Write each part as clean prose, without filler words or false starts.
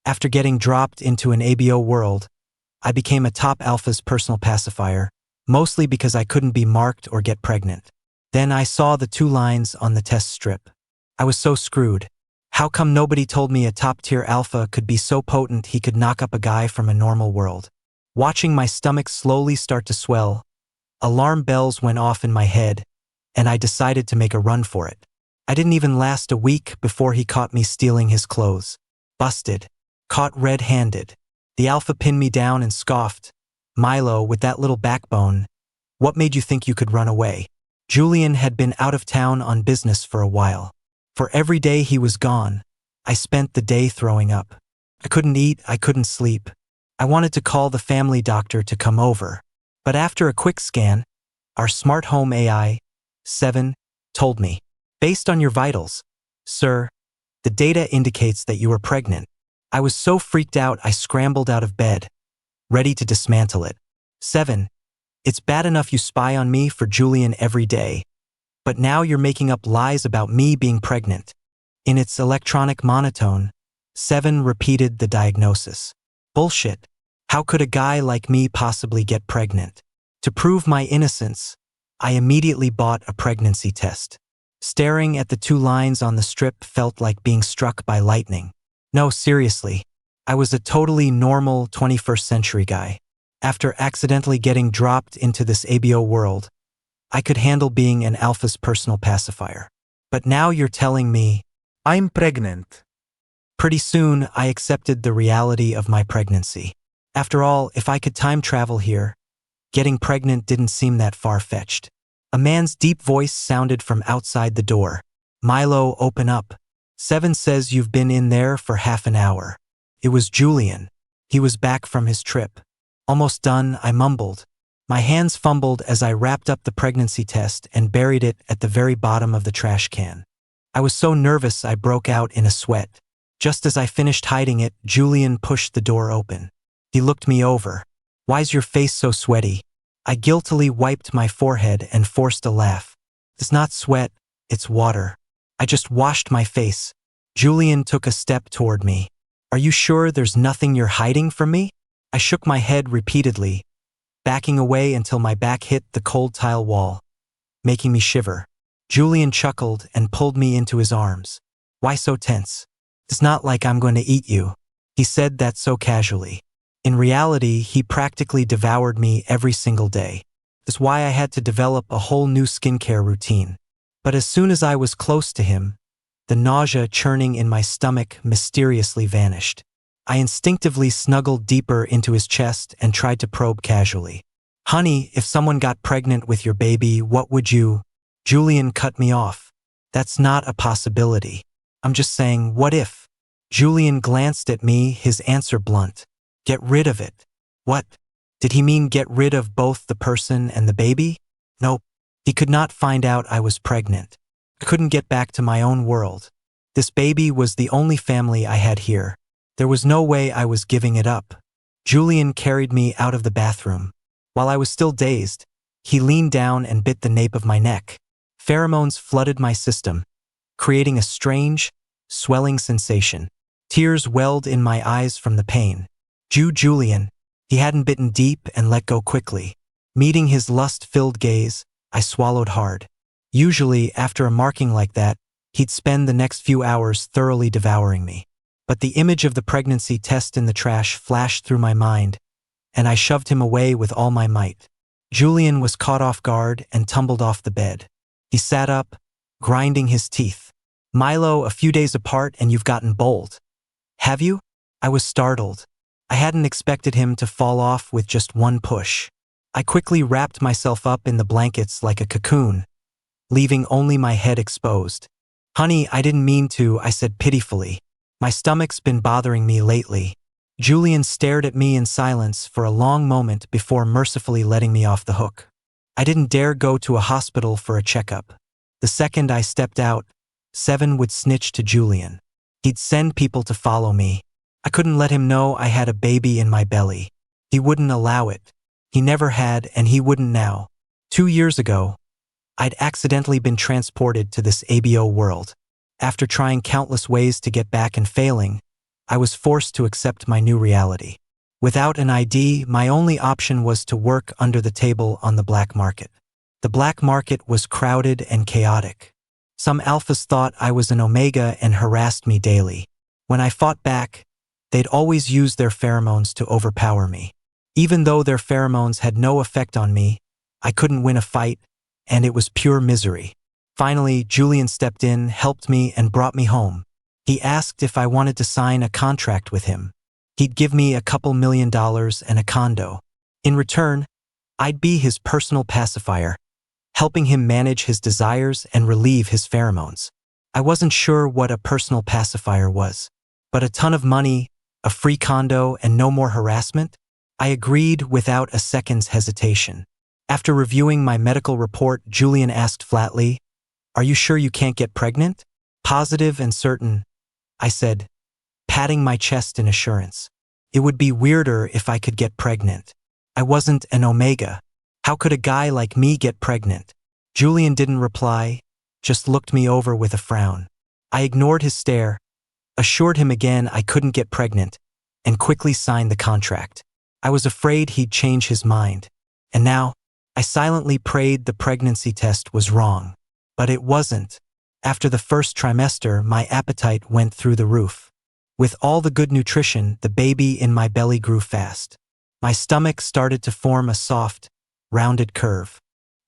After getting dropped into an ABO world, I became a top alpha's personal pacifier, mostly because I couldn't be marked or get pregnant. Then I saw the 2 lines on the test strip. I was so screwed. How come nobody told me a top-tier alpha could be so potent he could knock up a guy from a normal world? Watching my stomach slowly start to swell, alarm bells went off in my head, and I decided to make a run for it. I didn't even last a week before he caught me stealing his clothes. Busted. Caught red-handed. The alpha pinned me down and scoffed. Milo, with that little backbone, what made you think you could run away? Julian had been out of town on business for a while. For every day he was gone, I spent the day throwing up. I couldn't eat, I couldn't sleep. I wanted to call the family doctor to come over. But after a quick scan, our smart home AI, 7, told me, based on your vitals, sir, the data indicates that you are pregnant. I was so freaked out I scrambled out of bed, ready to dismantle it. 7, it's bad enough you spy on me for Julian every day, but now you're making up lies about me being pregnant. In its electronic monotone, 7 repeated the diagnosis. Bullshit. How could a guy like me possibly get pregnant? To prove my innocence, I immediately bought a pregnancy test. Staring at the 2 lines on the strip felt like being struck by lightning. No, seriously. I was a totally normal 21st century guy. After accidentally getting dropped into this ABO world, I could handle being an alpha's personal pacifier. But now you're telling me, I'm pregnant. Pretty soon, I accepted the reality of my pregnancy. After all, if I could time travel here, getting pregnant didn't seem that far-fetched. A man's deep voice sounded from outside the door. Milo, open up. 7 says you've been in there for half an hour. It was Julian. He was back from his trip. Almost done, I mumbled. My hands fumbled as I wrapped up the pregnancy test and buried it at the very bottom of the trash can. I was so nervous I broke out in a sweat. Just as I finished hiding it, Julian pushed the door open. He looked me over. Why's your face so sweaty? I guiltily wiped my forehead and forced a laugh. It's not sweat, it's water. I just washed my face. Julian took a step toward me. Are you sure there's nothing you're hiding from me? I shook my head repeatedly, backing away until my back hit the cold tile wall, making me shiver. Julian chuckled and pulled me into his arms. Why so tense? It's not like I'm going to eat you. He said that so casually. In reality, he practically devoured me every single day. That's why I had to develop a whole new skincare routine. But as soon as I was close to him, the nausea churning in my stomach mysteriously vanished. I instinctively snuggled deeper into his chest and tried to probe casually. Honey, if someone got pregnant with your baby, what would you? Julian cut me off. That's not a possibility. I'm just saying, what if? Julian glanced at me, his answer blunt. Get rid of it. What? Did he mean get rid of both the person and the baby? Nope. He could not find out I was pregnant. I couldn't get back to my own world. This baby was the only family I had here. There was no way I was giving it up. Julian carried me out of the bathroom. While I was still dazed, he leaned down and bit the nape of my neck. Pheromones flooded my system, creating a strange, swelling sensation. Tears welled in my eyes from the pain. Julian, he hadn't bitten deep and let go quickly. Meeting his lust-filled gaze, I swallowed hard. Usually, after a marking like that, he'd spend the next few hours thoroughly devouring me. But the image of the pregnancy test in the trash flashed through my mind, and I shoved him away with all my might. Julian was caught off guard and tumbled off the bed. He sat up, grinding his teeth. Milo, a few days apart and you've gotten bold. Have you? I was startled. I hadn't expected him to fall off with just one push. I quickly wrapped myself up in the blankets like a cocoon, leaving only my head exposed. Honey, I didn't mean to, I said pitifully. My stomach's been bothering me lately. Julian stared at me in silence for a long moment before mercifully letting me off the hook. I didn't dare go to a hospital for a checkup. The second I stepped out, 7 would snitch to Julian. He'd send people to follow me. I couldn't let him know I had a baby in my belly. He wouldn't allow it. He never had, and he wouldn't now. 2 years ago, I'd accidentally been transported to this ABO world. After trying countless ways to get back and failing, I was forced to accept my new reality. Without an ID, my only option was to work under the table on the black market. The black market was crowded and chaotic. Some alphas thought I was an omega and harassed me daily. When I fought back, they'd always use their pheromones to overpower me. Even though their pheromones had no effect on me, I couldn't win a fight, and it was pure misery. Finally, Julian stepped in, helped me, and brought me home. He asked if I wanted to sign a contract with him. He'd give me a couple $1 million and a condo. In return, I'd be his personal pacifier, helping him manage his desires and relieve his pheromones. I wasn't sure what a personal pacifier was, but a ton of money, a free condo, and no more harassment? I agreed without a second's hesitation. After reviewing my medical report, Julian asked flatly, "Are you sure you can't get pregnant?" "Positive and certain," I said, patting my chest in assurance. It would be weirder if I could get pregnant. I wasn't an omega. How could a guy like me get pregnant? Julian didn't reply, just looked me over with a frown. I ignored his stare, assured him again I couldn't get pregnant, and quickly signed the contract. I was afraid he'd change his mind. And now, I silently prayed the pregnancy test was wrong. But it wasn't. After the first trimester, my appetite went through the roof. With all the good nutrition, the baby in my belly grew fast. My stomach started to form a soft, rounded curve.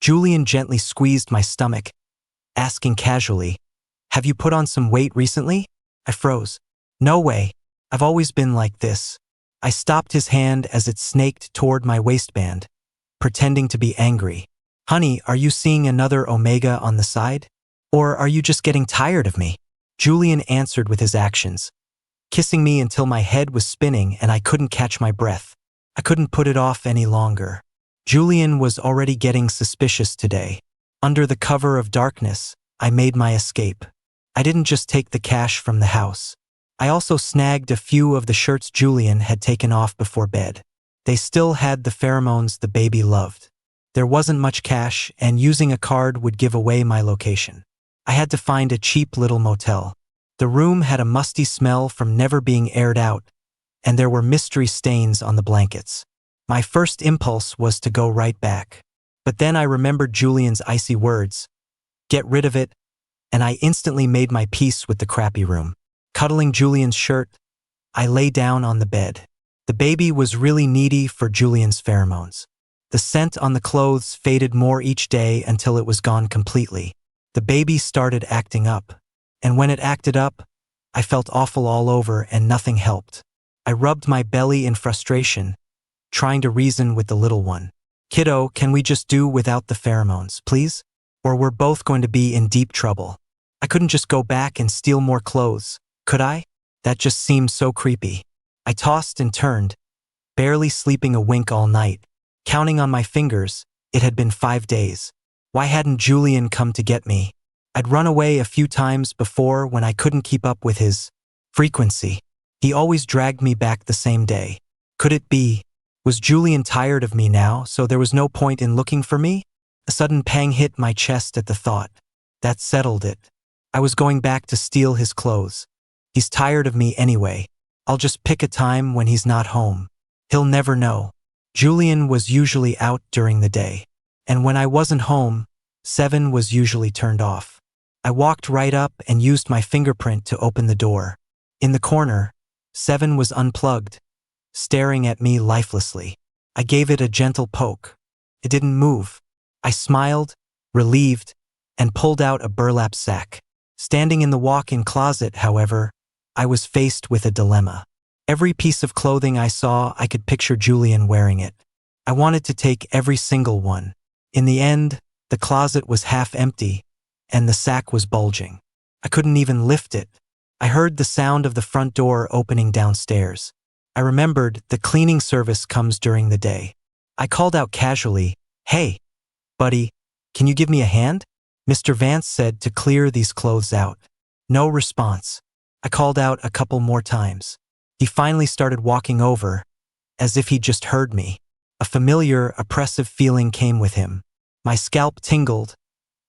Julian gently squeezed my stomach, asking casually, "Have you put on some weight recently?" I froze. "No way. I've always been like this." I stopped his hand as it snaked toward my waistband, pretending to be angry. "Honey, are you seeing another omega on the side? Or are you just getting tired of me?" Julian answered with his actions, kissing me until my head was spinning and I couldn't catch my breath. I couldn't put it off any longer. Julian was already getting suspicious today. Under the cover of darkness, I made my escape. I didn't just take the cash from the house. I also snagged a few of the shirts Julian had taken off before bed. They still had the pheromones the baby loved. There wasn't much cash, and using a card would give away my location. I had to find a cheap little motel. The room had a musty smell from never being aired out, and there were mystery stains on the blankets. My first impulse was to go right back. But then I remembered Julian's icy words, "Get rid of it," and I instantly made my peace with the crappy room. Cuddling Julian's shirt, I lay down on the bed. The baby was really needy for Julian's pheromones. The scent on the clothes faded more each day until it was gone completely. The baby started acting up. And when it acted up, I felt awful all over and nothing helped. I rubbed my belly in frustration, trying to reason with the little one. "Kiddo, can we just do without the pheromones, please? Or we're both going to be in deep trouble." I couldn't just go back and steal more clothes, could I? That just seemed so creepy. I tossed and turned, barely sleeping a wink all night. Counting on my fingers, it had been 5 days. Why hadn't Julian come to get me? I'd run away a few times before when I couldn't keep up with his frequency. He always dragged me back the same day. Could it be? Was Julian tired of me now, so there was no point in looking for me? A sudden pang hit my chest at the thought. That settled it. I was going back to steal his clothes. He's tired of me anyway. I'll just pick a time when he's not home. He'll never know. Julian was usually out during the day. And when I wasn't home, 7 was usually turned off. I walked right up and used my fingerprint to open the door. In the corner, 7 was unplugged, staring at me lifelessly. I gave it a gentle poke. It didn't move. I smiled, relieved, and pulled out a burlap sack. Standing in the walk-in closet, however, I was faced with a dilemma. Every piece of clothing I saw, I could picture Julian wearing it. I wanted to take every single one. In the end, the closet was half empty, and the sack was bulging. I couldn't even lift it. I heard the sound of the front door opening downstairs. I remembered the cleaning service comes during the day. I called out casually, "Hey, buddy, can you give me a hand?" Mr. Vance said to clear these clothes out. No response. I called out a couple more times. He finally started walking over, as if he'd just heard me. A familiar, oppressive feeling came with him. My scalp tingled,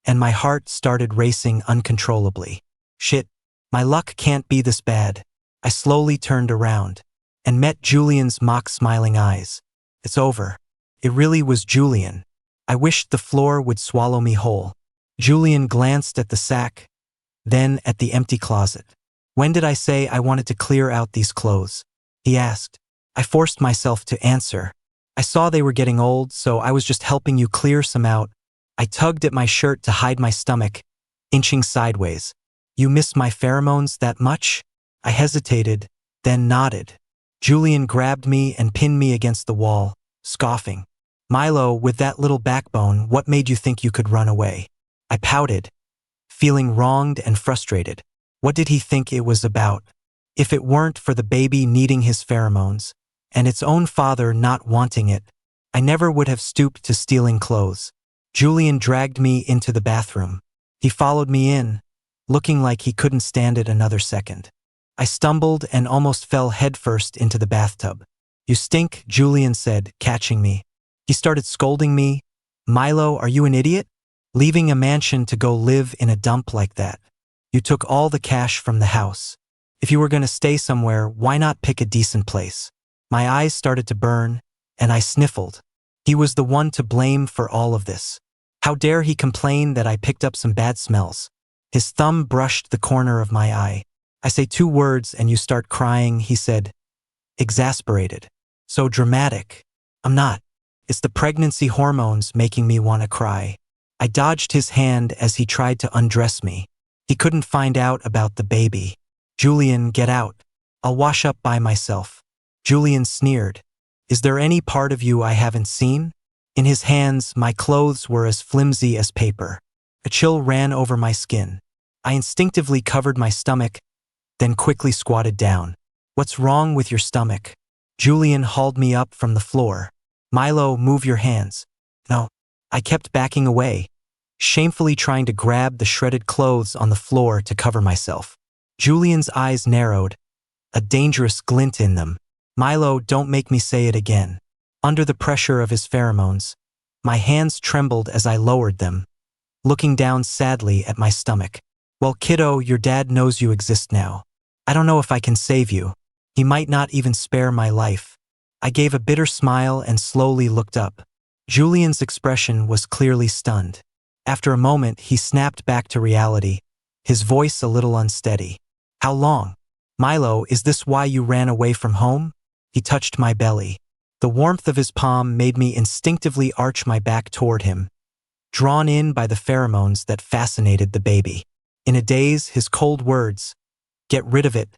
and my heart started racing uncontrollably. Shit, my luck can't be this bad. I slowly turned around and met Julian's mock-smiling eyes. It's over. It really was Julian. I wished the floor would swallow me whole. Julian glanced at the sack, then at the empty closet. When did I say I wanted to clear out these clothes? He asked. I forced myself to answer. I saw they were getting old, so I was just helping you clear some out. I tugged at my shirt to hide my stomach, inching sideways. You miss my pheromones that much? I hesitated, then nodded. Julian grabbed me and pinned me against the wall, scoffing. Milo, with that little backbone, what made you think you could run away? I pouted, feeling wronged and frustrated. What did he think it was about? If it weren't for the baby needing his pheromones, and its own father not wanting it, I never would have stooped to stealing clothes. Julian dragged me into the bathroom. He followed me in, looking like he couldn't stand it another second. I stumbled and almost fell headfirst into the bathtub. You stink, Julian said, catching me. He started scolding me. Milo, are you an idiot? Leaving a mansion to go live in a dump like that. You took all the cash from the house. If you were going to stay somewhere, why not pick a decent place? My eyes started to burn, and I sniffled. He was the one to blame for all of this. How dare he complain that I picked up some bad smells? His thumb brushed the corner of my eye. I say 2 words and you start crying, he said. Exasperated. So dramatic. I'm not. It's the pregnancy hormones making me want to cry. I dodged his hand as he tried to undress me. He couldn't find out about the baby. Julian, get out. I'll wash up by myself. Julian sneered. Is there any part of you I haven't seen? In his hands, my clothes were as flimsy as paper. A chill ran over my skin. I instinctively covered my stomach, then quickly squatted down. What's wrong with your stomach? Julian hauled me up from the floor. Milo, move your hands. No. I kept backing away, shamefully trying to grab the shredded clothes on the floor to cover myself. Julian's eyes narrowed, a dangerous glint in them. Milo, don't make me say it again. Under the pressure of his pheromones, my hands trembled as I lowered them, looking down sadly at my stomach. Well, kiddo, your dad knows you exist now. I don't know if I can save you. He might not even spare my life. I gave a bitter smile and slowly looked up. Julian's expression was clearly stunned. After a moment, he snapped back to reality, his voice a little unsteady. How long? Milo, is this why you ran away from home? He touched my belly. The warmth of his palm made me instinctively arch my back toward him, drawn in by the pheromones that fascinated the baby. In a daze, his cold words, "Get rid of it,"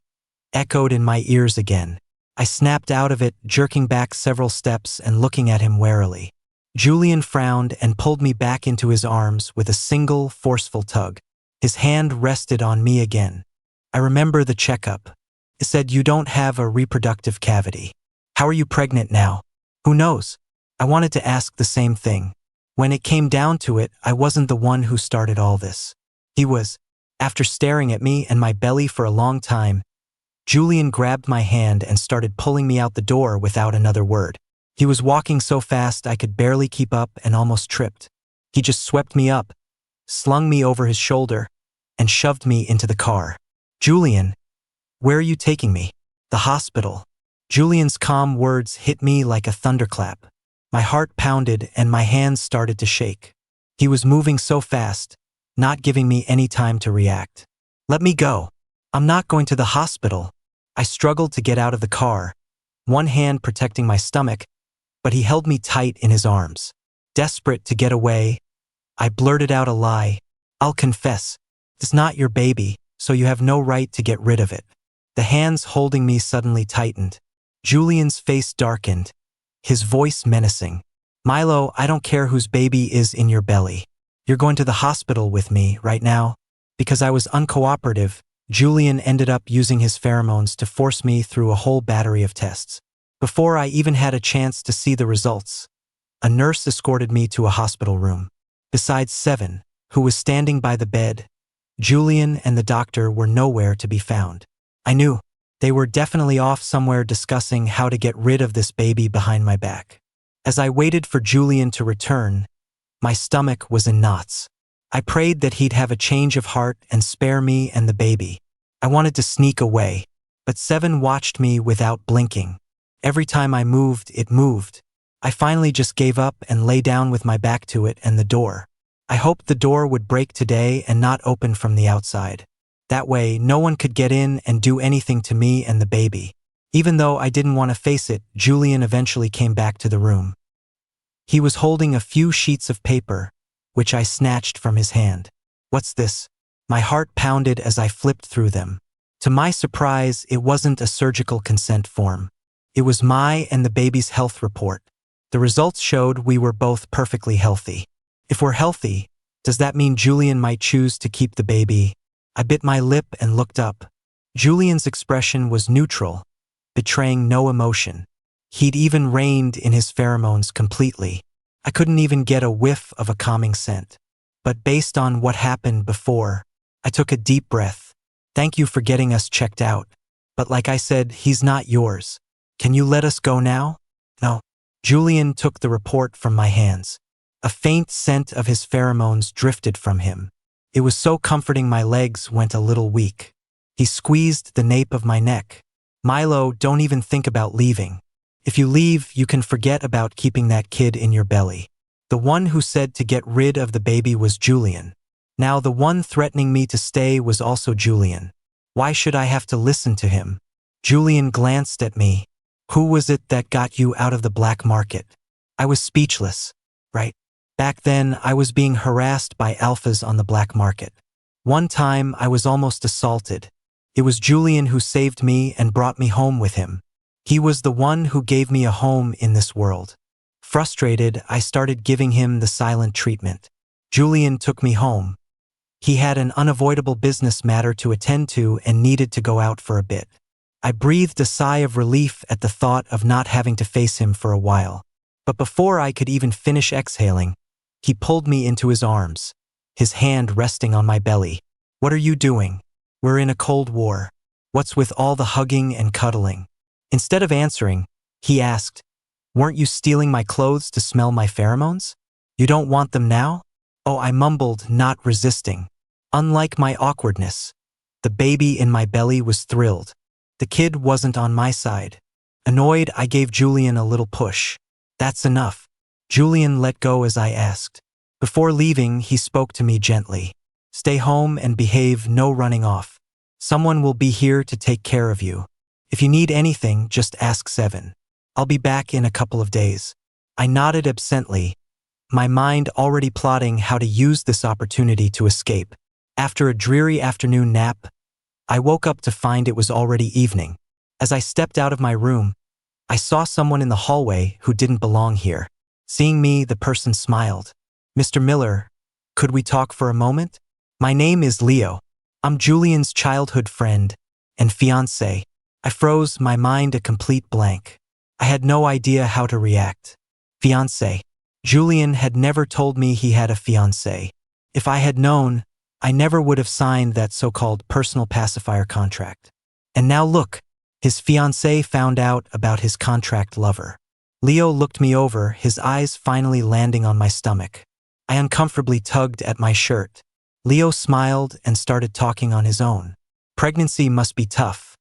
echoed in my ears again. I snapped out of it, jerking back several steps and looking at him warily. Julian frowned and pulled me back into his arms with a single, forceful tug. His hand rested on me again. I remember the checkup. It said you don't have a reproductive cavity. How are you pregnant now? Who knows? I wanted to ask the same thing. When it came down to it, I wasn't the one who started all this. He was. After staring at me and my belly for a long time, Julian grabbed my hand and started pulling me out the door without another word. He was walking so fast I could barely keep up and almost tripped. He just swept me up, slung me over his shoulder, and shoved me into the car. Julian, where are you taking me? The hospital. Julian's calm words hit me like a thunderclap. My heart pounded and my hands started to shake. He was moving so fast, not giving me any time to react. Let me go. I'm not going to the hospital. I struggled to get out of the car, one hand protecting my stomach, but he held me tight in his arms. Desperate to get away, I blurted out a lie. I'll confess. It's not your baby, so you have no right to get rid of it. The hands holding me suddenly tightened. Julian's face darkened, his voice menacing. Milo, I don't care whose baby is in your belly. You're going to the hospital with me right now. Because I was uncooperative, Julian ended up using his pheromones to force me through a whole battery of tests. Before I even had a chance to see the results, a nurse escorted me to a hospital room. Besides Seven, who was standing by the bed, Julian and the doctor were nowhere to be found. I knew they were definitely off somewhere discussing how to get rid of this baby behind my back. As I waited for Julian to return, my stomach was in knots. I prayed that he'd have a change of heart and spare me and the baby. I wanted to sneak away, But Seven watched me without blinking. Every time I moved, it moved. I finally just gave up and lay down with my back to it and the door. I hoped the door would break today and not open from the outside. That way, no one could get in and do anything to me and the baby. Even though I didn't want to face it, Julian eventually came back to the room. He was holding a few sheets of paper, which I snatched from his hand. "What's this?" My heart pounded as I flipped through them. To my surprise, it wasn't a surgical consent form. It was my and the baby's health report. The results showed we were both perfectly healthy. If we're healthy, does that mean Julian might choose to keep the baby? I bit my lip and looked up. Julian's expression was neutral, betraying no emotion. He'd even reined in his pheromones completely. I couldn't even get a whiff of a calming scent. But based on what happened before, I took a deep breath. "Thank you for getting us checked out. But like I said, he's not yours. Can you let us go now?" "No." Julian took the report from my hands. A faint scent of his pheromones drifted from him. It was so comforting my legs went a little weak. He squeezed the nape of my neck. "Milo, don't even think about leaving. If you leave, you can forget about keeping that kid in your belly." The one who said to get rid of the baby was Julian. Now the one threatening me to stay was also Julian. Why should I have to listen to him? Julian glanced at me. "Who was it that got you out of the black market?" I was speechless. Right. Back then, I was being harassed by alphas on the black market. One time, I was almost assaulted. It was Julian who saved me and brought me home with him. He was the one who gave me a home in this world. Frustrated, I started giving him the silent treatment. Julian took me home. He had an unavoidable business matter to attend to and needed to go out for a bit. I breathed a sigh of relief at the thought of not having to face him for a while. But before I could even finish exhaling, he pulled me into his arms, his hand resting on my belly. "What are you doing? We're in a cold war. What's with all the hugging and cuddling?" Instead of answering, he asked, "Weren't you stealing my clothes to smell my pheromones? You don't want them now?" Oh, I mumbled, not resisting. Unlike my awkwardness, the baby in my belly was thrilled. The kid wasn't on my side. Annoyed, I gave Julian a little push. "That's enough." Julian let go as I asked. Before leaving, he spoke to me gently. "Stay home and behave, no running off. Someone will be here to take care of you. If you need anything, just ask Seven. I'll be back in a couple of days." I nodded absently, my mind already plotting how to use this opportunity to escape. After a dreary afternoon nap, I woke up to find it was already evening. As I stepped out of my room, I saw someone in the hallway who didn't belong here. Seeing me, the person smiled. "Mr. Miller, could we talk for a moment? My name is Leo. I'm Julian's childhood friend and fiancé." I froze, my mind a complete blank. I had no idea how to react. Fiancé. Julian had never told me he had a fiancé. If I had known, I never would have signed that so-called personal pacifier contract. And now look, his fiancé found out about his contract lover. Leo looked me over, his eyes finally landing on my stomach. I uncomfortably tugged at my shirt. Leo smiled and started talking on his own. "Pregnancy must be tough."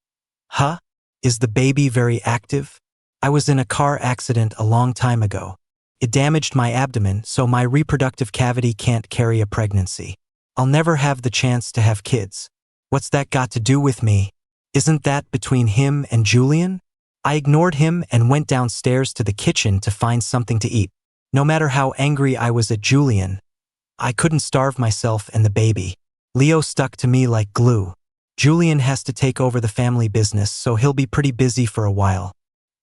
"Huh? Is the baby very active?" "I was in a car accident a long time ago. It damaged my abdomen, so my reproductive cavity can't carry a pregnancy. I'll never have the chance to have kids." "What's that got to do with me? Isn't that between him and Julian?" I ignored him and went downstairs to the kitchen to find something to eat. No matter how angry I was at Julian, I couldn't starve myself and the baby. Leo stuck to me like glue. Julian has to take over the family business, so he'll be pretty busy for a while.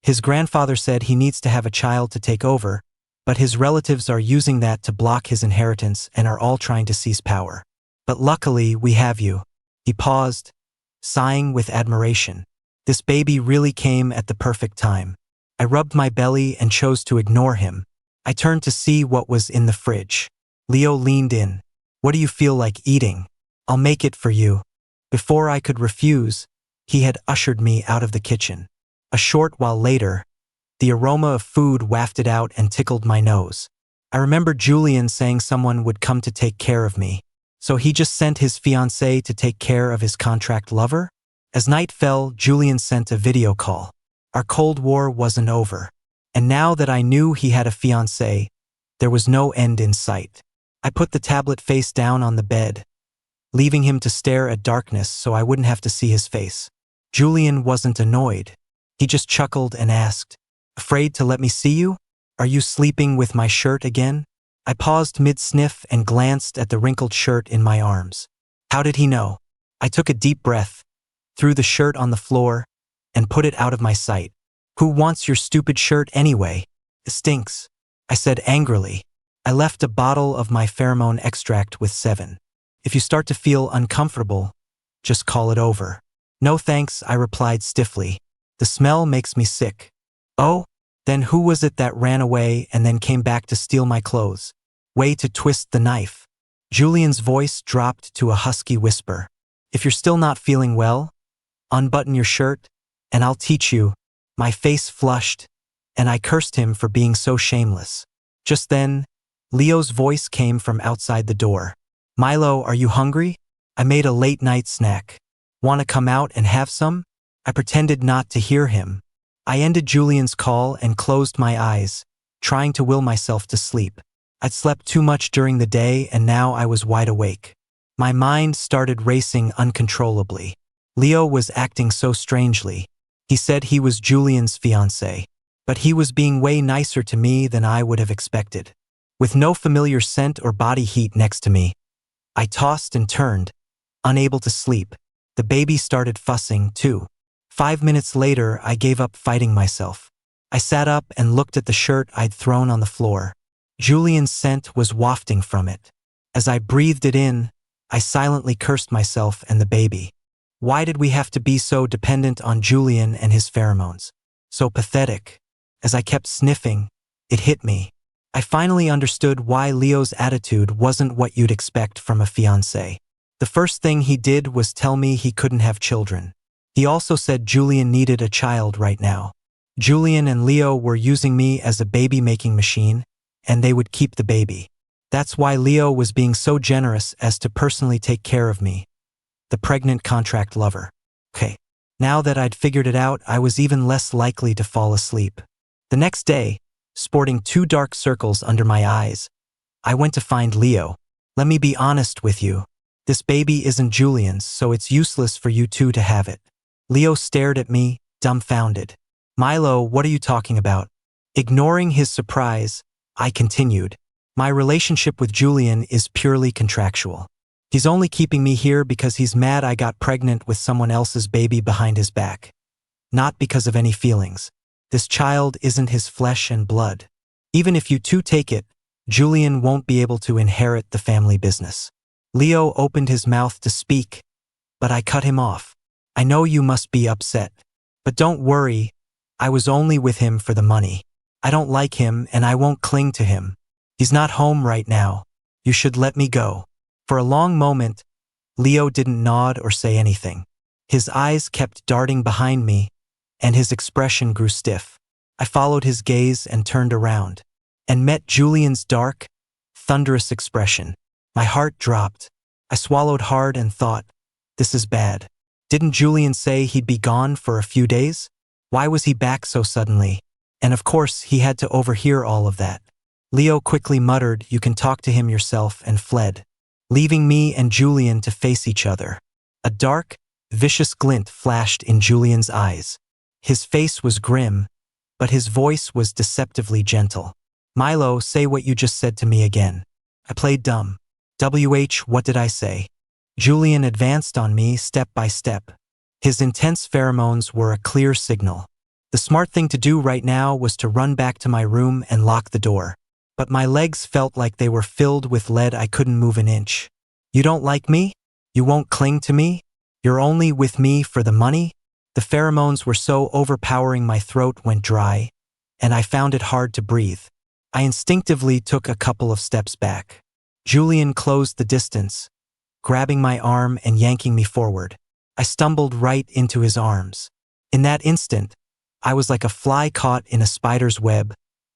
His grandfather said he needs to have a child to take over, but his relatives are using that to block his inheritance and are all trying to seize power. But luckily, we have you. He paused, sighing with admiration. This baby really came at the perfect time. I rubbed my belly and chose to ignore him. I turned to see what was in the fridge. Leo leaned in. "What do you feel like eating? I'll make it for you." Before I could refuse, he had ushered me out of the kitchen. A short while later, the aroma of food wafted out and tickled my nose. I remember Julian saying someone would come to take care of me. So he just sent his fiancée to take care of his contract lover? As night fell, Julian sent a video call. Our Cold War wasn't over. And now that I knew he had a fiancée, there was no end in sight. I put the tablet face down on the bed, leaving him to stare at darkness so I wouldn't have to see his face. Julian wasn't annoyed. He just chuckled and asked, "Afraid to let me see you? Are you sleeping with my shirt again?" I paused mid-sniff and glanced at the wrinkled shirt in my arms. How did he know? I took a deep breath, threw the shirt on the floor, and put it out of my sight. "Who wants your stupid shirt anyway? It stinks," I said angrily. I left a bottle of my pheromone extract with 7. "If you start to feel uncomfortable, just call it over." "No thanks," I replied stiffly. "The smell makes me sick." "Oh? Then who was it that ran away and then came back to steal my clothes?" Way to twist the knife. Julian's voice dropped to a husky whisper. "If you're still not feeling well, unbutton your shirt, and I'll teach you." My face flushed, and I cursed him for being so shameless. Just then, Leo's voice came from outside the door. "Milo, are you hungry? I made a late-night snack. Want to come out and have some?" I pretended not to hear him. I ended Julian's call and closed my eyes, trying to will myself to sleep. I'd slept too much during the day and now I was wide awake. My mind started racing uncontrollably. Leo was acting so strangely. He said he was Julian's fiancé, but he was being way nicer to me than I would have expected. With no familiar scent or body heat next to me, I tossed and turned, unable to sleep. The baby started fussing, too. 5 minutes later, I gave up fighting myself. I sat up and looked at the shirt I'd thrown on the floor. Julian's scent was wafting from it. As I breathed it in, I silently cursed myself and the baby. Why did we have to be so dependent on Julian and his pheromones? So pathetic. As I kept sniffing, it hit me. I finally understood why Leo's attitude wasn't what you'd expect from a fiancé. The first thing he did was tell me he couldn't have children. He also said Julian needed a child right now. Julian and Leo were using me as a baby-making machine, and they would keep the baby. That's why Leo was being so generous as to personally take care of me, the pregnant contract lover. Okay, now that I'd figured it out, I was even less likely to fall asleep. The next day, sporting 2 dark circles under my eyes, I went to find Leo. "Let me be honest with you. This baby isn't Julian's, so it's useless for you two to have it." Leo stared at me, dumbfounded. "Milo, what are you talking about?" Ignoring his surprise, I continued. "My relationship with Julian is purely contractual. He's only keeping me here because he's mad I got pregnant with someone else's baby behind his back. Not because of any feelings. This child isn't his flesh and blood. Even if you two take it, Julian won't be able to inherit the family business." Leo opened his mouth to speak, but I cut him off. "I know you must be upset, but don't worry, I was only with him for the money. I don't like him and I won't cling to him. He's not home right now. You should let me go." For a long moment, Leo didn't nod or say anything. His eyes kept darting behind me, and his expression grew stiff. I followed his gaze and turned around, and met Julian's dark, thunderous expression. My heart dropped. I swallowed hard and thought, this is bad. Didn't Julian say he'd be gone for a few days? Why was he back so suddenly? And of course, he had to overhear all of that. Leo quickly muttered, "You can talk to him yourself," and fled, leaving me and Julian to face each other. A dark, vicious glint flashed in Julian's eyes. His face was grim, but his voice was deceptively gentle. "Milo, say what you just said to me again." I played dumb. What did I say? Julian advanced on me step by step. His intense pheromones were a clear signal. The smart thing to do right now was to run back to my room and lock the door. But my legs felt like they were filled with lead. I couldn't move an inch. "You don't like me? You won't cling to me? You're only with me for the money?" The pheromones were so overpowering my throat went dry, and I found it hard to breathe. I instinctively took a couple of steps back. Julian closed the distance, grabbing my arm and yanking me forward. I stumbled right into his arms. In that instant, I was like a fly caught in a spider's web,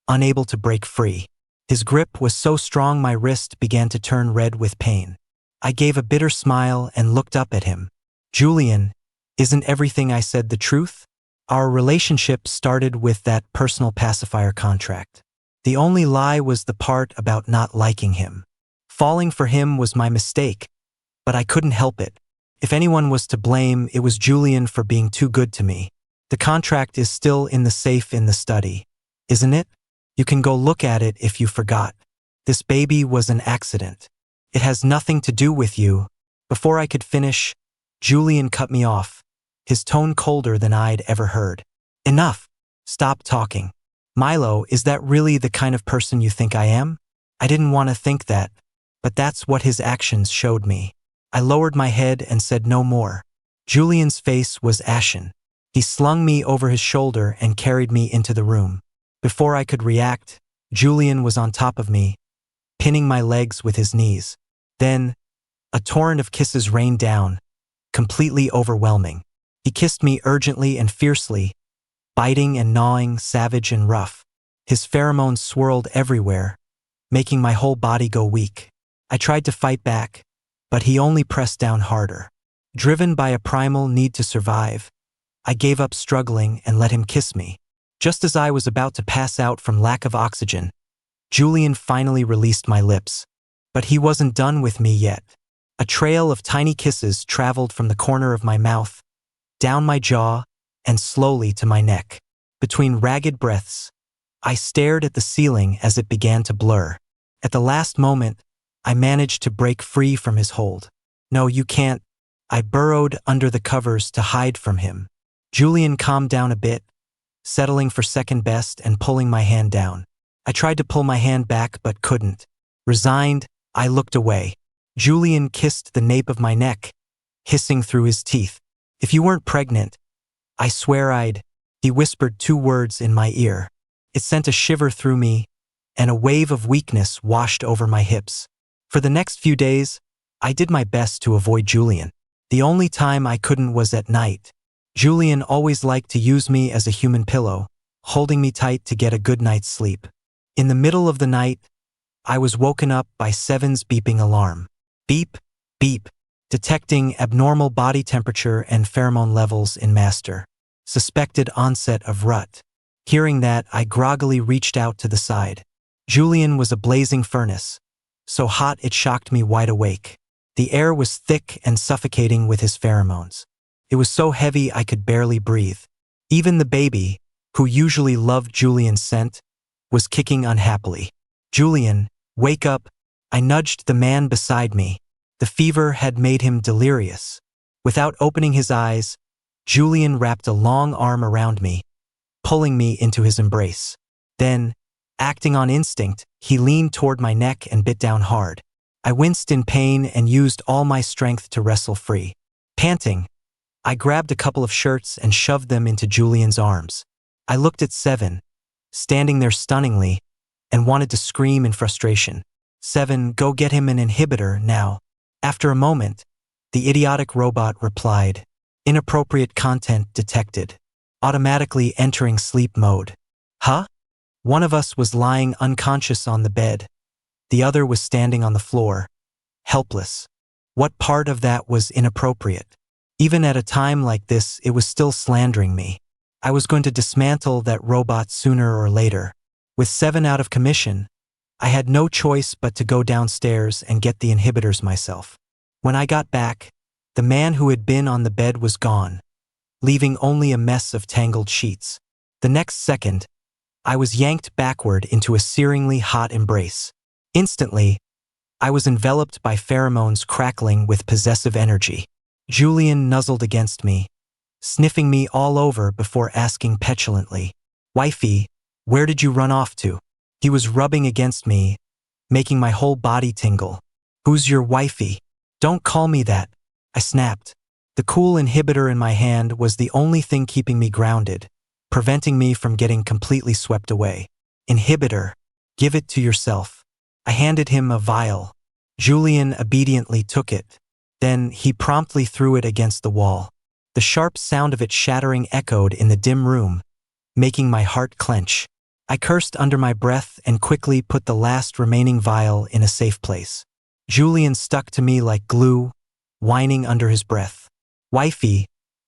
unable to break free. His grip was so strong my wrist began to turn red with pain. I gave a bitter smile and looked up at him. "Julian, Isn't everything I said the truth? Our relationship started with that personal pacifier contract. The only lie was the part about not liking him. Falling for him was my mistake, but I couldn't help it. If anyone was to blame, it was Julian for being too good to me. The contract is still in the safe in the study, isn't it? You can go look at it if you forgot. This baby was an accident. It has nothing to do with you. Before I could finish, Julian cut me off, his tone colder than I'd ever heard. Enough. Stop talking. Milo, is that really the kind of person you think I am? I didn't want to think that, but that's what his actions showed me. I lowered my head and said no more. Julian's face was ashen. He slung me over his shoulder and carried me into the room. Before I could react, Julian was on top of me, pinning my legs with his knees. Then, a torrent of kisses rained down, completely overwhelming. He kissed me urgently and fiercely, biting and gnawing, savage and rough. His pheromones swirled everywhere, making my whole body go weak. I tried to fight back, but he only pressed down harder. Driven by a primal need to survive, I gave up struggling and let him kiss me. Just as I was about to pass out from lack of oxygen, Julian finally released my lips. But he wasn't done with me yet. A trail of tiny kisses traveled from the corner of my mouth, down my jaw, and slowly to my neck. Between ragged breaths, I stared at the ceiling as it began to blur. At the last moment, I managed to break free from his hold. No, you can't. I burrowed under the covers to hide from him. Julian calmed down a bit, settling for second best and pulling my hand down. I tried to pull my hand back but couldn't. Resigned, I looked away. Julian kissed the nape of my neck, hissing through his teeth. If you weren't pregnant, I swear I'd. He whispered 2 words in my ear. It sent a shiver through me, and a wave of weakness washed over my hips. For the next few days, I did my best to avoid Julian. The only time I couldn't was at night. Julian always liked to use me as a human pillow, holding me tight to get a good night's sleep. In the middle of the night, I was woken up by Seven's beeping alarm. Beep, beep, detecting abnormal body temperature and pheromone levels in master. Suspected onset of rut. Hearing that, I groggily reached out to the side. Julian was a blazing furnace, so hot it shocked me wide awake. The air was thick and suffocating with his pheromones. It was so heavy I could barely breathe. Even the baby, who usually loved Julian's scent, was kicking unhappily. Julian, wake up. I nudged the man beside me. The fever had made him delirious. Without opening his eyes, Julian wrapped a long arm around me, pulling me into his embrace. Then, acting on instinct, he leaned toward my neck and bit down hard. I winced in pain and used all my strength to wrestle free. Panting, I grabbed a couple of shirts and shoved them into Julian's arms. I looked at Seven, standing there stunningly, and wanted to scream in frustration. Seven, go get him an inhibitor now. After a moment, the idiotic robot replied, inappropriate content detected. Automatically entering sleep mode. Huh? One of us was lying unconscious on the bed. The other was standing on the floor, helpless. What part of that was inappropriate? Even at a time like this, it was still slandering me. I was going to dismantle that robot sooner or later. With Seven out of commission, I had no choice but to go downstairs and get the inhibitors myself. When I got back, the man who had been on the bed was gone, leaving only a mess of tangled sheets. The next second, I was yanked backward into a searingly hot embrace. Instantly, I was enveloped by pheromones crackling with possessive energy. Julian nuzzled against me, sniffing me all over before asking petulantly, Wifey, where did you run off to? He was rubbing against me, making my whole body tingle. Who's your wifey? Don't call me that, I snapped. The cool inhibitor in my hand was the only thing keeping me grounded, preventing me from getting completely swept away. Inhibitor, give it to yourself. I handed him a vial. Julian obediently took it. Then he promptly threw it against the wall. The sharp sound of it shattering echoed in the dim room, making my heart clench. I cursed under my breath and quickly put the last remaining vial in a safe place. Julian stuck to me like glue, whining under his breath. Wifey,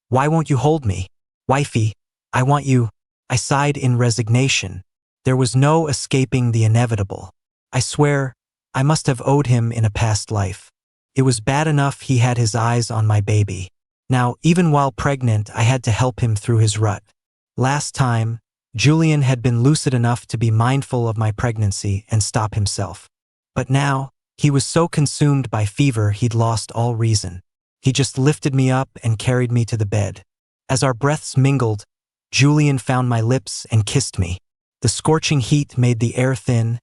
Why won't you hold me? Wifey, I want you. I sighed in resignation. There was no escaping the inevitable. I swear, I must have owed him in a past life. It was bad enough he had his eyes on my baby. Now, even while pregnant, I had to help him through his rut. Last time, Julian had been lucid enough to be mindful of my pregnancy and stop himself. But now, he was so consumed by fever he'd lost all reason. He just lifted me up and carried me to the bed. As our breaths mingled, Julian found my lips and kissed me. The scorching heat made the air thin,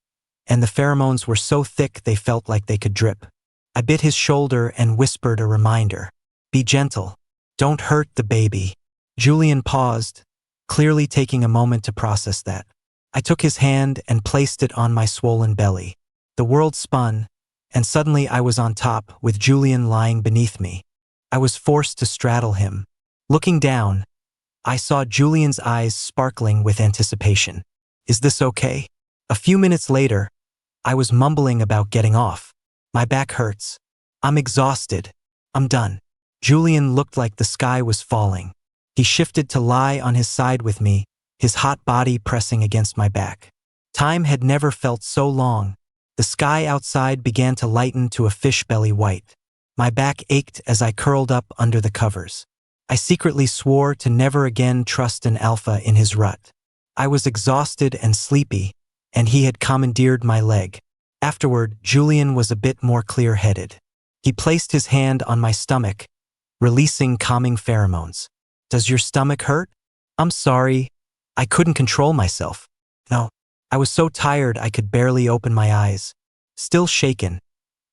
and the pheromones were so thick they felt like they could drip. I bit his shoulder and whispered a reminder. Be gentle. Don't hurt the baby. Julian paused, clearly taking a moment to process that. I took his hand and placed it on my swollen belly. The world spun, and suddenly I was on top, with Julian lying beneath me. I was forced to straddle him. Looking down, I saw Julian's eyes sparkling with anticipation. Is this okay? A few minutes later, I was mumbling about getting off. My back hurts. I'm exhausted. I'm done. Julian looked like the sky was falling. He shifted to lie on his side with me, his hot body pressing against my back. Time had never felt so long. The sky outside began to lighten to a fish belly white. My back ached as I curled up under the covers. I secretly swore to never again trust an alpha in his rut. I was exhausted and sleepy, and he had commandeered my leg. Afterward, Julian was a bit more clear-headed. He placed his hand on my stomach, releasing calming pheromones. Does your stomach hurt? I'm sorry. I couldn't control myself. No. I was so tired I could barely open my eyes. Still shaken,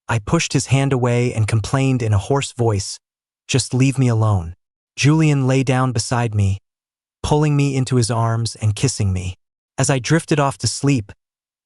I pushed his hand away and complained in a hoarse voice, just leave me alone. Julian lay down beside me, pulling me into his arms and kissing me. As I drifted off to sleep,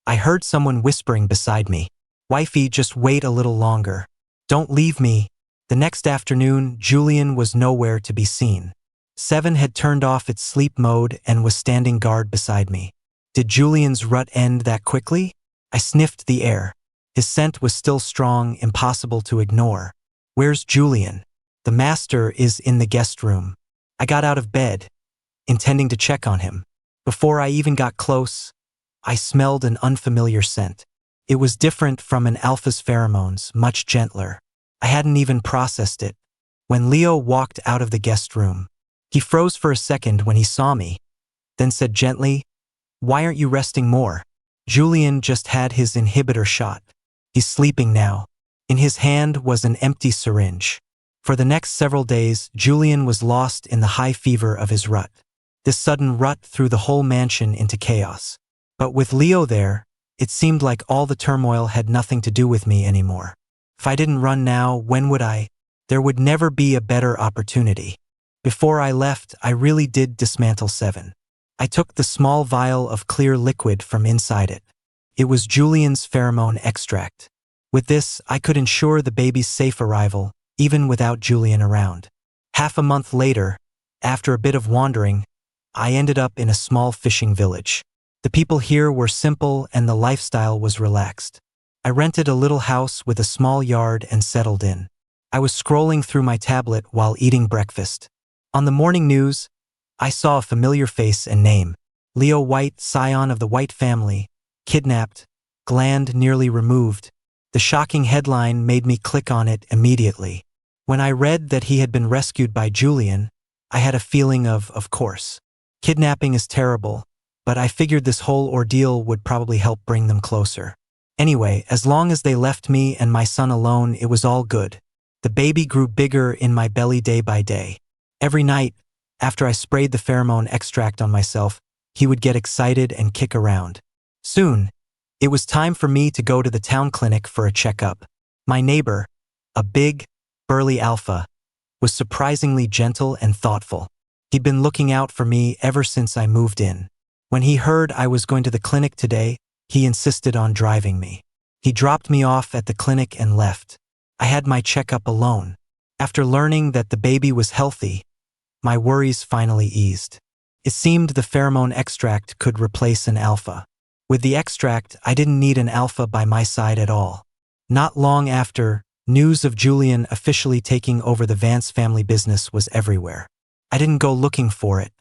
I heard someone whispering beside me. Wifey, just wait a little longer. Don't leave me. The next afternoon, Julian was nowhere to be seen. 7 had turned off its sleep mode and was standing guard beside me. Did Julian's rut end that quickly? I sniffed the air. His scent was still strong, impossible to ignore. Where's Julian? The master is in the guest room. I got out of bed, intending to check on him. Before I even got close, I smelled an unfamiliar scent. It was different from an alpha's pheromones, much gentler. I hadn't even processed it. When Leo walked out of the guest room, he froze for a second when he saw me, then said gently, "Why aren't you resting more?" Julian just had his inhibitor shot. He's sleeping now. In his hand was an empty syringe. For the next several days, Julian was lost in the high fever of his rut. This sudden rut threw the whole mansion into chaos. But with Leo there, it seemed like all the turmoil had nothing to do with me anymore. If I didn't run now, when would I? There would never be a better opportunity. Before I left, I really did dismantle 7. I took the small vial of clear liquid from inside it. It was Julian's pheromone extract. With this, I could ensure the baby's safe arrival, even without Julian around. Half a month later, after a bit of wandering, I ended up in a small fishing village. The people here were simple and the lifestyle was relaxed. I rented a little house with a small yard and settled in. I was scrolling through my tablet while eating breakfast. On the morning news, I saw a familiar face and name. Leo White, scion of the White family, kidnapped, gland nearly removed. The shocking headline made me click on it immediately. When I read that he had been rescued by Julian, I had a feeling of course. Kidnapping is terrible, but I figured this whole ordeal would probably help bring them closer. Anyway, as long as they left me and my son alone, it was all good. The baby grew bigger in my belly day by day. Every night, after I sprayed the pheromone extract on myself, he would get excited and kick around. Soon, it was time for me to go to the town clinic for a checkup. My neighbor, a big, burly alpha, was surprisingly gentle and thoughtful. He'd been looking out for me ever since I moved in. When he heard I was going to the clinic today, he insisted on driving me. He dropped me off at the clinic and left. I had my checkup alone. After learning that the baby was healthy, my worries finally eased. It seemed the pheromone extract could replace an alpha. With the extract, I didn't need an alpha by my side at all. Not long after, news of Julian officially taking over the Vance family business was everywhere. I didn't go looking for it.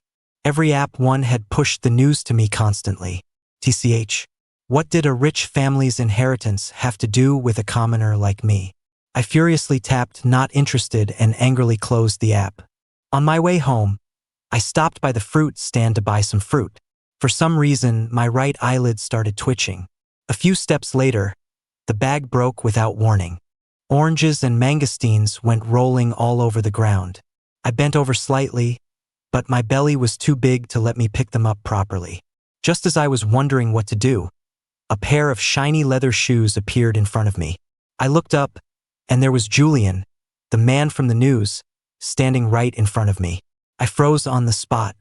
Every app one had pushed the news to me constantly. TCH. What did a rich family's inheritance have to do with a commoner like me? I furiously tapped not interested and angrily closed the app. On my way home, I stopped by the fruit stand to buy some fruit. For some reason, my right eyelid started twitching. A few steps later, the bag broke without warning. Oranges and mangosteens went rolling all over the ground. I bent over slightly, but my belly was too big to let me pick them up properly. Just as I was wondering what to do, a pair of shiny leather shoes appeared in front of me. I looked up, and there was Julian, the man from the news, standing right in front of me. I froze on the spot.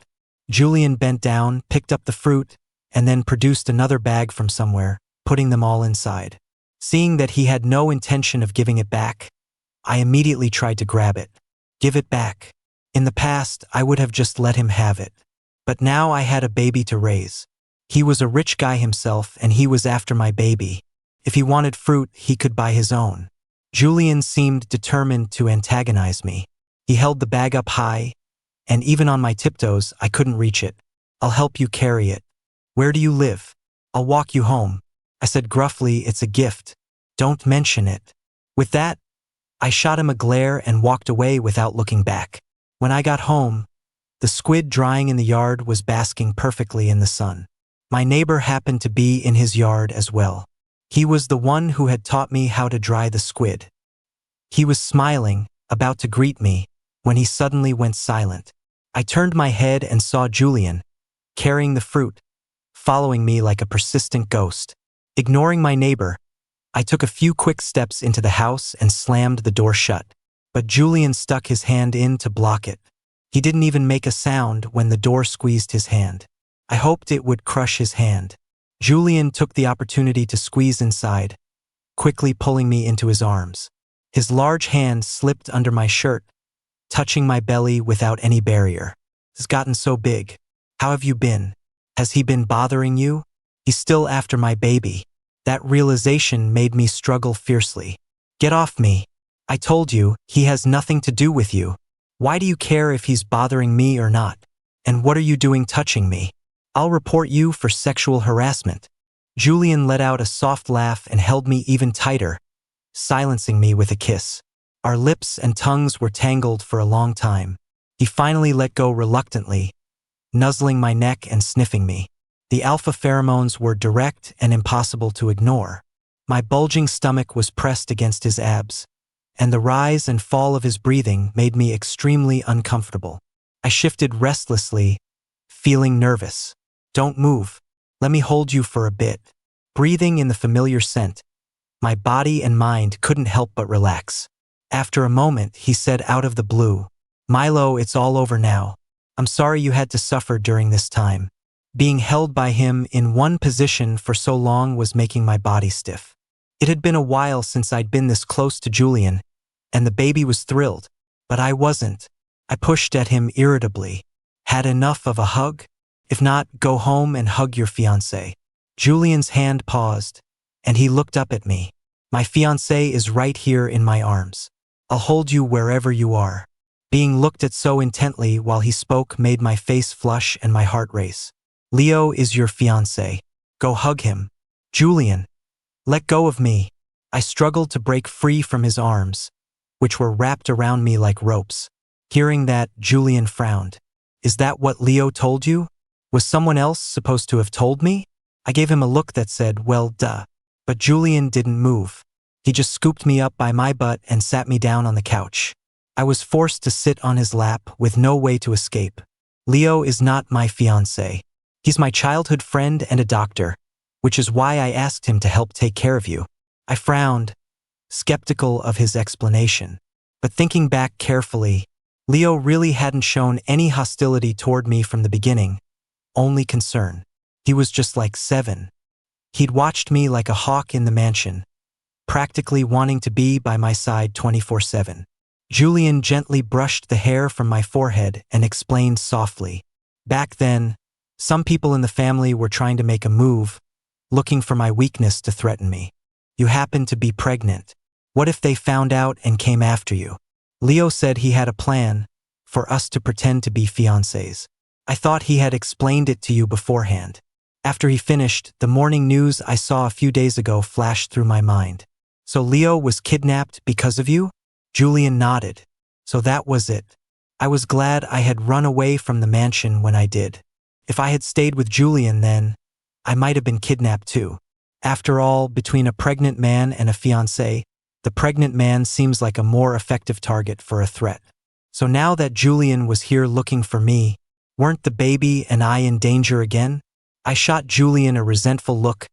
Julian bent down, picked up the fruit, and then produced another bag from somewhere, putting them all inside. Seeing that he had no intention of giving it back, I immediately tried to grab it. Give it back. In the past, I would have just let him have it. But now I had a baby to raise. He was a rich guy himself, and he was after my baby. If he wanted fruit, he could buy his own. Julian seemed determined to antagonize me. He held the bag up high, and even on my tiptoes, I couldn't reach it. I'll help you carry it. Where do you live? I'll walk you home. I said gruffly, it's a gift. Don't mention it. With that, I shot him a glare and walked away without looking back. When I got home, the squid drying in the yard was basking perfectly in the sun. My neighbor happened to be in his yard as well. He was the one who had taught me how to dry the squid. He was smiling, about to greet me, when he suddenly went silent. I turned my head and saw Julian, carrying the fruit, following me like a persistent ghost. Ignoring my neighbor, I took a few quick steps into the house and slammed the door shut. But Julian stuck his hand in to block it. He didn't even make a sound when the door squeezed his hand. I hoped it would crush his hand. Julian took the opportunity to squeeze inside, quickly pulling me into his arms. His large hand slipped under my shirt, touching my belly without any barrier. It's gotten so big. How have you been? Has he been bothering you? He's still after my baby. That realization made me struggle fiercely. Get off me. I told you, he has nothing to do with you. Why do you care if he's bothering me or not? And what are you doing touching me? I'll report you for sexual harassment. Julian let out a soft laugh and held me even tighter, silencing me with a kiss. Our lips and tongues were tangled for a long time. He finally let go reluctantly, nuzzling my neck and sniffing me. The alpha pheromones were direct and impossible to ignore. My bulging stomach was pressed against his abs, and the rise and fall of his breathing made me extremely uncomfortable. I shifted restlessly, feeling nervous. Don't move. Let me hold you for a bit. Breathing in the familiar scent, my body and mind couldn't help but relax. After a moment, he said out of the blue, Milo, it's all over now. I'm sorry you had to suffer during this time. Being held by him in one position for so long was making my body stiff. It had been a while since I'd been this close to Julian, and the baby was thrilled, but I wasn't. I pushed at him irritably. Had enough of a hug? If not, go home and hug your fiancé. Julian's hand paused, and he looked up at me. My fiancé is right here in my arms. I'll hold you wherever you are. Being looked at so intently while he spoke made my face flush and my heart race. Leo is your fiancé. Go hug him. Julian, let go of me. I struggled to break free from his arms, which were wrapped around me like ropes. Hearing that, Julian frowned. Is that what Leo told you? Was someone else supposed to have told me? I gave him a look that said, well, duh. But Julian didn't move. He just scooped me up by my butt and sat me down on the couch. I was forced to sit on his lap with no way to escape. Leo is not my fiancé. He's my childhood friend and a doctor, which is why I asked him to help take care of you. I frowned, skeptical of his explanation. But thinking back carefully, Leo really hadn't shown any hostility toward me from the beginning, only concern. He was just like 7. He'd watched me like a hawk in the mansion, practically wanting to be by my side 24/7. Julian gently brushed the hair from my forehead and explained softly. Back then, some people in the family were trying to make a move, looking for my weakness to threaten me. You happen to be pregnant. What if they found out and came after you? Leo said he had a plan, for us to pretend to be fiancés. I thought he had explained it to you beforehand. After he finished, the morning news I saw a few days ago flashed through my mind. So Leo was kidnapped because of you? Julian nodded. So that was it. I was glad I had run away from the mansion when I did. If I had stayed with Julian then, I might have been kidnapped too. After all, between a pregnant man and a fiancé, the pregnant man seems like a more effective target for a threat. So now that Julian was here looking for me, weren't the baby and I in danger again? I shot Julian a resentful look,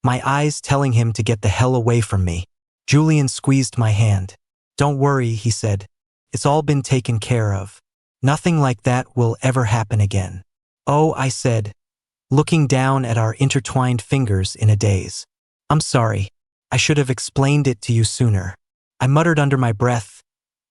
my eyes telling him to get the hell away from me. Julian squeezed my hand. Don't worry, he said. It's all been taken care of. Nothing like that will ever happen again. Oh, I said, looking down at our intertwined fingers in a daze. I'm sorry. I should have explained it to you sooner. I muttered under my breath.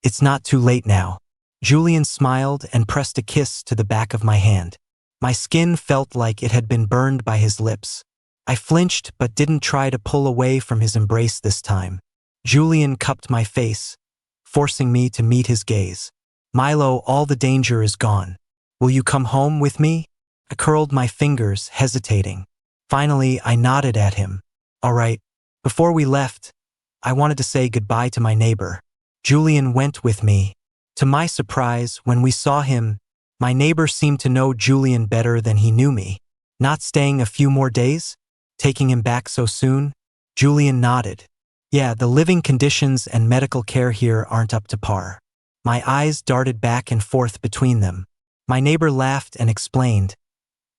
It's not too late now. Julian smiled and pressed a kiss to the back of my hand. My skin felt like it had been burned by his lips. I flinched but didn't try to pull away from his embrace this time. Julian cupped my face, forcing me to meet his gaze. Milo, all the danger is gone. Will you come home with me? I curled my fingers, hesitating. Finally, I nodded at him. All right. Before we left, I wanted to say goodbye to my neighbor. Julian went with me. To my surprise, when we saw him, my neighbor seemed to know Julian better than he knew me. Not staying a few more days? Taking him back so soon? Julian nodded. Yeah, the living conditions and medical care here aren't up to par. My eyes darted back and forth between them. My neighbor laughed and explained.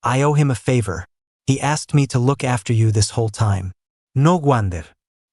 I owe him a favor. He asked me to look after you this whole time. No wonder.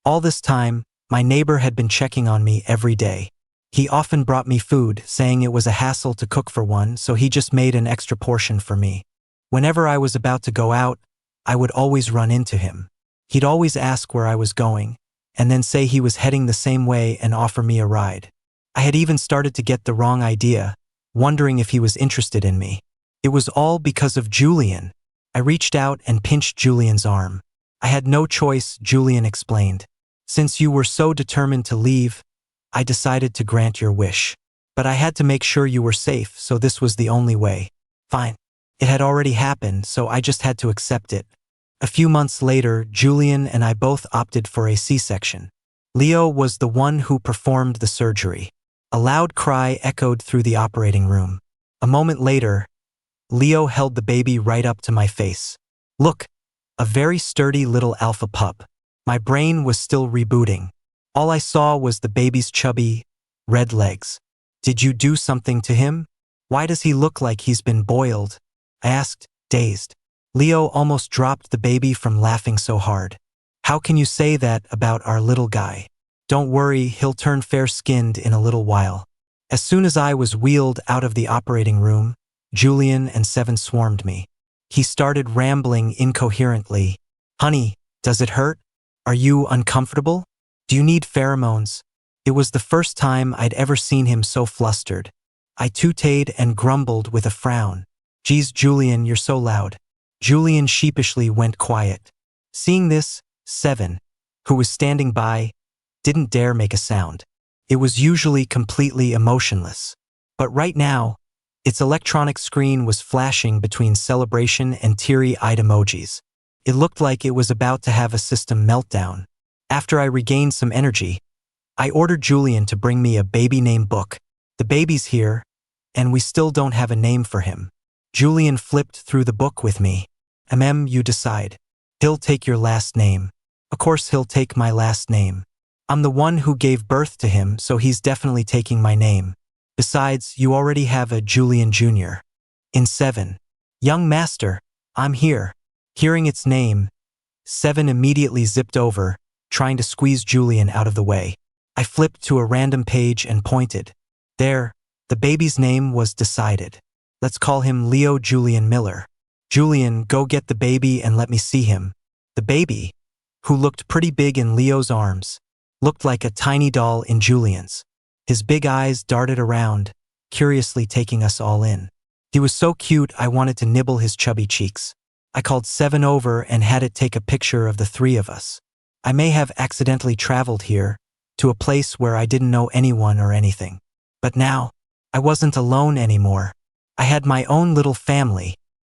All this time, my neighbor had been checking on me every day. He often brought me food, saying it was a hassle to cook for one, so he just made an extra portion for me. Whenever I was about to go out, I would always run into him. He'd always ask where I was going, and then say he was heading the same way and offer me a ride. I had even started to get the wrong idea, wondering if he was interested in me. It was all because of Julian. I reached out and pinched Julian's arm. I had no choice, Julian explained. Since you were so determined to leave, I decided to grant your wish. But I had to make sure you were safe, so this was the only way. Fine. It had already happened, so I just had to accept it. A few months later, Julian and I both opted for a C-section. Leo was the one who performed the surgery. A loud cry echoed through the operating room. A moment later, Leo held the baby right up to my face. Look, a very sturdy little alpha pup. My brain was still rebooting. All I saw was the baby's chubby, red legs. Did you do something to him? Why does he look like he's been boiled? I asked, dazed. Leo almost dropped the baby from laughing so hard. How can you say that about our little guy? Don't worry, he'll turn fair-skinned in a little while. As soon as I was wheeled out of the operating room, Julian and Seven swarmed me. He started rambling incoherently. Honey, does it hurt? Are you uncomfortable? Do you need pheromones? It was the first time I'd ever seen him so flustered. I toothed and grumbled with a frown. Geez, Julian, you're so loud. Julian sheepishly went quiet. Seeing this, Seven, who was standing by, didn't dare make a sound. It was usually completely emotionless. But right now, its electronic screen was flashing between celebration and teary-eyed emojis. It looked like it was about to have a system meltdown. After I regained some energy, I ordered Julian to bring me a baby name book. The baby's here, and we still don't have a name for him. Julian flipped through the book with me. You decide. He'll take your last name. Of course he'll take my last name. I'm the one who gave birth to him, so he's definitely taking my name. Besides, you already have a Julian Jr. In 7. Young master, I'm here. Hearing its name, 7 immediately zipped over, trying to squeeze Julian out of the way. I flipped to a random page and pointed. There, the baby's name was decided. Let's call him Leo Julian Miller. Julian, go get the baby and let me see him. The baby, who looked pretty big in Leo's arms, looked like a tiny doll in Julian's. His big eyes darted around, curiously taking us all in. He was so cute I wanted to nibble his chubby cheeks. I called 7 over and had it take a picture of the 3 of us. I may have accidentally traveled here, to a place where I didn't know anyone or anything. But now, I wasn't alone anymore. I had my own little family,